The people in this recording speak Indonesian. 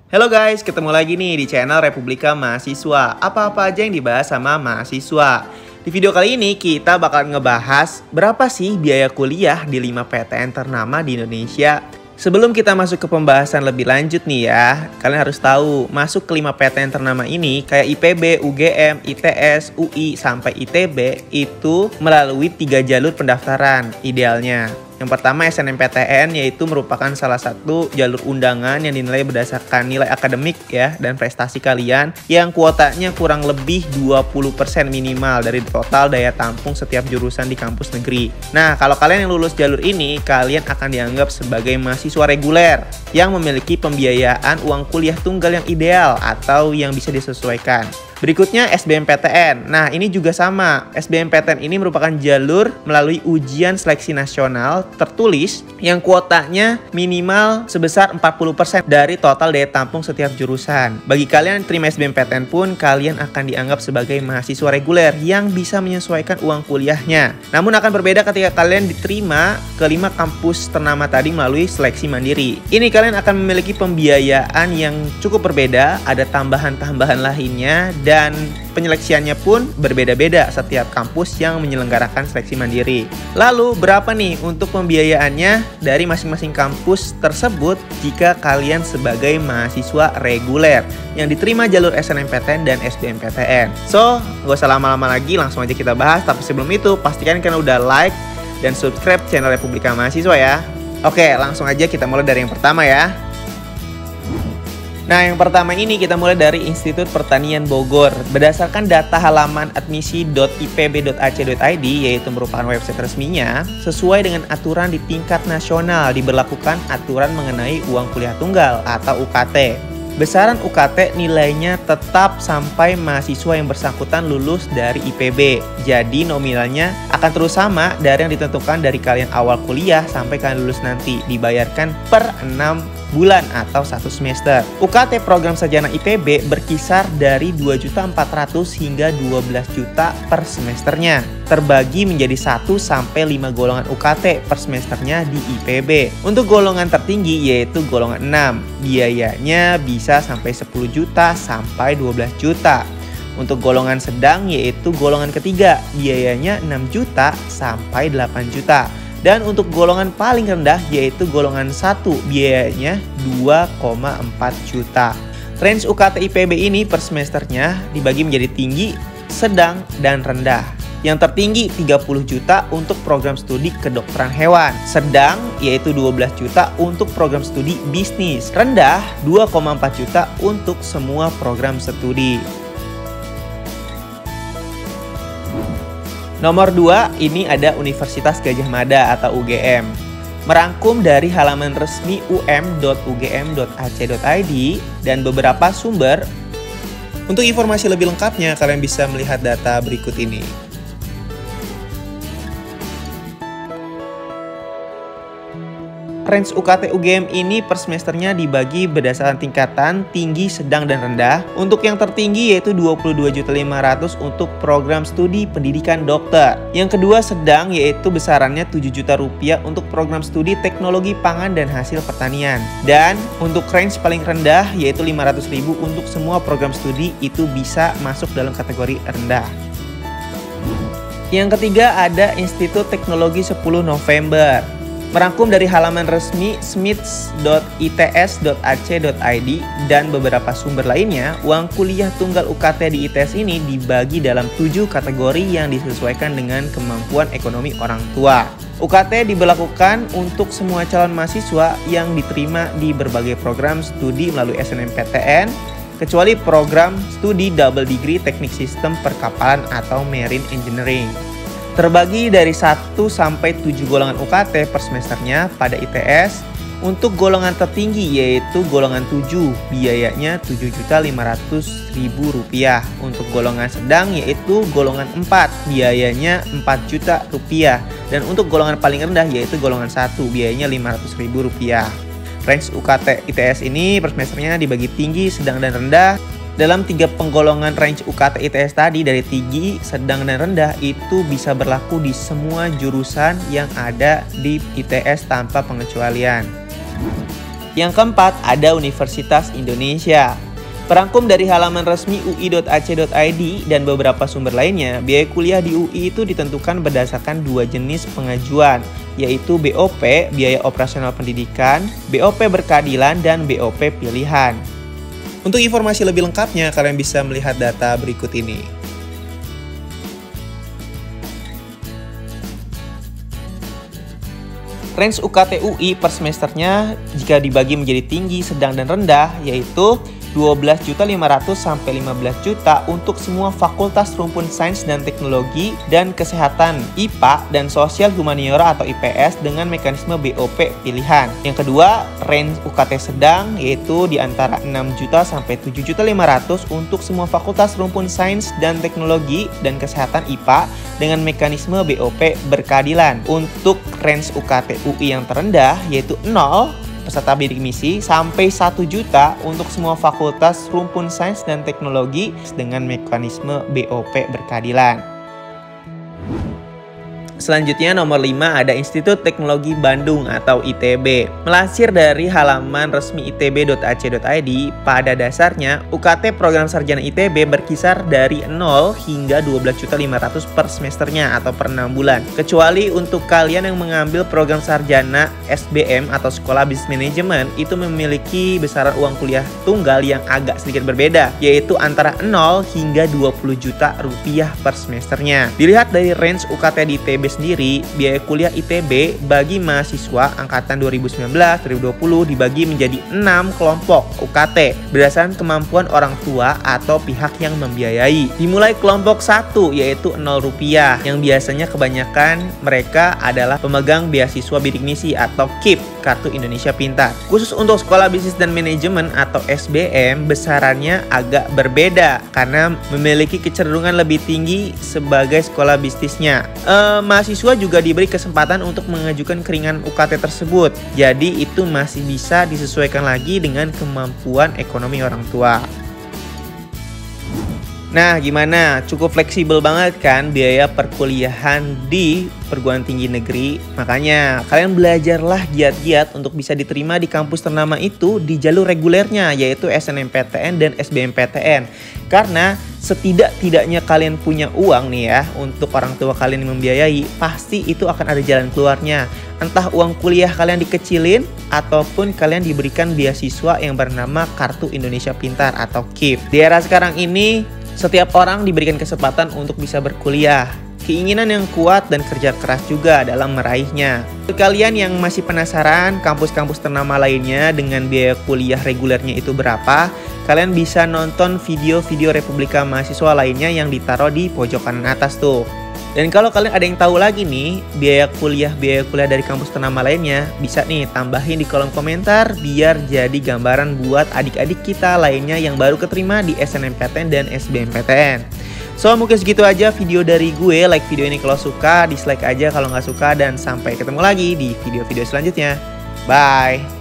Halo guys, ketemu lagi nih di channel Republika Mahasiswa. Apa-apa aja yang dibahas sama mahasiswa. Di video kali ini kita bakal ngebahas berapa sih biaya kuliah di 5 PTN ternama di Indonesia. Sebelum kita masuk ke pembahasan lebih lanjut nih ya, kalian harus tahu masuk ke 5 PTN ternama ini kayak IPB, UGM, ITS, UI, sampai ITB itu melalui 3 jalur pendaftaran idealnya. Yang pertama SNMPTN, yaitu merupakan salah satu jalur undangan yang dinilai berdasarkan nilai akademik ya dan prestasi kalian yang kuotanya kurang lebih 20% minimal dari total daya tampung setiap jurusan di kampus negeri. Nah, kalau kalian yang lulus jalur ini, kalian akan dianggap sebagai mahasiswa reguler yang memiliki pembiayaan uang kuliah tunggal yang ideal atau yang bisa disesuaikan. Berikutnya SBMPTN. Nah, ini juga sama. SBMPTN ini merupakan jalur melalui ujian seleksi nasional tertulis yang kuotanya minimal sebesar 40% dari total daya tampung setiap jurusan. Bagi kalian yang terima SBMPTN pun, kalian akan dianggap sebagai mahasiswa reguler yang bisa menyesuaikan uang kuliahnya. Namun akan berbeda ketika kalian diterima ke 5 kampus ternama tadi melalui seleksi mandiri. Ini kalian akan memiliki pembiayaan yang cukup berbeda, ada tambahan-tambahan lainnya, dan penyeleksiannya pun berbeda-beda setiap kampus yang menyelenggarakan seleksi mandiri. Lalu berapa nih untuk pembiayaannya dari masing-masing kampus tersebut jika kalian sebagai mahasiswa reguler yang diterima jalur SNMPTN dan SBMPTN? So, gak usah lama-lama lagi, langsung aja kita bahas. Tapi sebelum itu, pastikan kalian udah like dan subscribe channel Republika Mahasiswa ya. Oke, langsung aja kita mulai dari yang pertama ya. Nah, yang pertama ini kita mulai dari Institut Pertanian Bogor. Berdasarkan data halaman admisi.ipb.ac.id, yaitu merupakan website resminya, sesuai dengan aturan di tingkat nasional diberlakukan aturan mengenai uang kuliah tunggal atau UKT. Besaran UKT nilainya tetap sampai mahasiswa yang bersangkutan lulus dari IPB. Jadi nominalnya akan terus sama dari yang ditentukan dari kalian awal kuliah sampai kalian lulus nanti, dibayarkan per 6 bulan atau 1 semester. UKT program sarjana IPB berkisar dari 2.400.000 hingga 12 juta per semesternya, terbagi menjadi 1 sampai 5 golongan UKT per semesternya di IPB. Untuk golongan tertinggi yaitu golongan 6, biayanya bisa sampai 10 juta sampai 12 juta. Untuk golongan sedang yaitu golongan ketiga, biayanya 6 juta sampai 8 juta. Dan untuk golongan paling rendah yaitu golongan 1, biayanya 2,4 juta. Range UKT IPB ini per semesternya dibagi menjadi tinggi, sedang, dan rendah. Yang tertinggi 30 juta untuk program studi kedokteran hewan. Sedang yaitu 12 juta untuk program studi bisnis. Rendah 2,4 juta untuk semua program studi. Nomor 2, ini ada Universitas Gadjah Mada atau UGM. Merangkum dari halaman resmi um.ugm.ac.id dan beberapa sumber. Untuk informasi lebih lengkapnya, kalian bisa melihat data berikut ini. Range UKT UGM ini per semesternya dibagi berdasarkan tingkatan tinggi, sedang, dan rendah. Untuk yang tertinggi yaitu 22.500.000 untuk program studi pendidikan dokter. Yang kedua sedang yaitu besarannya 7 juta rupiah untuk program studi teknologi pangan dan hasil pertanian. Dan untuk range paling rendah yaitu 500.000 untuk semua program studi itu bisa masuk dalam kategori rendah. Yang ketiga ada Institut Teknologi 10 November. Merangkum dari halaman resmi smits.its.ac.id dan beberapa sumber lainnya, uang kuliah tunggal UKT di ITS ini dibagi dalam 7 kategori yang disesuaikan dengan kemampuan ekonomi orang tua. UKT diberlakukan untuk semua calon mahasiswa yang diterima di berbagai program studi melalui SNMPTN, kecuali program studi double degree teknik sistem perkapalan atau marine engineering. Terbagi dari 1 sampai 7 golongan UKT per semesternya pada ITS. Untuk golongan tertinggi yaitu golongan 7, biayanya Rp7.500.000. Untuk golongan sedang yaitu golongan 4, biayanya Rp4 juta. Dan untuk golongan paling rendah yaitu golongan 1, biayanya Rp500.000. Range UKT ITS ini per semesternya dibagi tinggi, sedang, dan rendah. Dalam 3 penggolongan range UKT ITS tadi dari tinggi, sedang, dan rendah itu bisa berlaku di semua jurusan yang ada di ITS tanpa pengecualian. Yang keempat, ada Universitas Indonesia. Perangkum dari halaman resmi ui.ac.id dan beberapa sumber lainnya, biaya kuliah di UI itu ditentukan berdasarkan dua jenis pengajuan, yaitu BOP, biaya operasional pendidikan, BOP berkeadilan, dan BOP pilihan. Untuk informasi lebih lengkapnya, kalian bisa melihat data berikut ini. Range UKT UI per semesternya jika dibagi menjadi tinggi, sedang, dan rendah, yaitu 12.500.000 sampai 15 juta untuk semua fakultas rumpun sains dan teknologi dan kesehatan, IPA, dan sosial humaniora atau IPS dengan mekanisme BOP pilihan. Yang kedua, range UKT sedang yaitu di antara 6 juta sampai 7.500.000 untuk semua fakultas rumpun sains dan teknologi dan kesehatan IPA dengan mekanisme BOP berkeadilan. Untuk range UKT UI yang terendah yaitu 0 peserta bidik misi sampai 1 juta untuk semua fakultas rumpun sains dan teknologi dengan mekanisme BOP berkeadilan. Selanjutnya nomor 5 ada Institut Teknologi Bandung atau ITB. Melansir dari halaman resmi itb.ac.id, pada dasarnya UKT program sarjana ITB berkisar dari 0 hingga 12.500.000 per semesternya atau per 6 bulan. Kecuali untuk kalian yang mengambil program sarjana SBM atau Sekolah Bisnis Manajemen itu memiliki besaran uang kuliah tunggal yang agak sedikit berbeda, yaitu antara 0 hingga 20 juta rupiah per semesternya. Dilihat dari range UKT di ITB sendiri, biaya kuliah ITB bagi mahasiswa angkatan 2019-2020 dibagi menjadi 6 kelompok UKT berdasarkan kemampuan orang tua atau pihak yang membiayai. Dimulai kelompok 1 yaitu 0 rupiah yang biasanya kebanyakan mereka adalah pemegang beasiswa bidik misi atau KIP, Kartu Indonesia Pintar. Khusus untuk Sekolah Bisnis dan Manajemen atau SBM besarannya agak berbeda karena memiliki kecenderungan lebih tinggi sebagai sekolah bisnisnya. Mahasiswa juga diberi kesempatan untuk mengajukan keringanan UKT tersebut. Jadi itu masih bisa disesuaikan lagi dengan kemampuan ekonomi orang tua. Nah, gimana? Cukup fleksibel banget kan biaya perkuliahan di perguruan tinggi negeri? Makanya kalian belajarlah giat-giat untuk bisa diterima di kampus ternama itu di jalur regulernya, yaitu SNMPTN dan SBMPTN. Karena setidak-tidaknya kalian punya uang nih ya, untuk orang tua kalian yang membiayai, pasti itu akan ada jalan keluarnya. Entah uang kuliah kalian dikecilin, ataupun kalian diberikan beasiswa yang bernama Kartu Indonesia Pintar atau KIP. Di era sekarang ini, setiap orang diberikan kesempatan untuk bisa berkuliah. Keinginan yang kuat dan kerja keras juga dalam meraihnya. Bagi kalian yang masih penasaran kampus-kampus ternama lainnya dengan biaya kuliah regulernya itu berapa, kalian bisa nonton video-video Republika Mahasiswa lainnya yang ditaruh di pojok kanan atas tuh. Dan kalau kalian ada yang tahu lagi nih biaya kuliah dari kampus ternama lainnya, bisa nih tambahin di kolom komentar biar jadi gambaran buat adik-adik kita lainnya yang baru keterima di SNMPTN dan SBMPTN. So mungkin segitu aja video dari gue. Like video ini kalau suka, dislike aja kalau nggak suka, dan sampai ketemu lagi di video-video selanjutnya. Bye!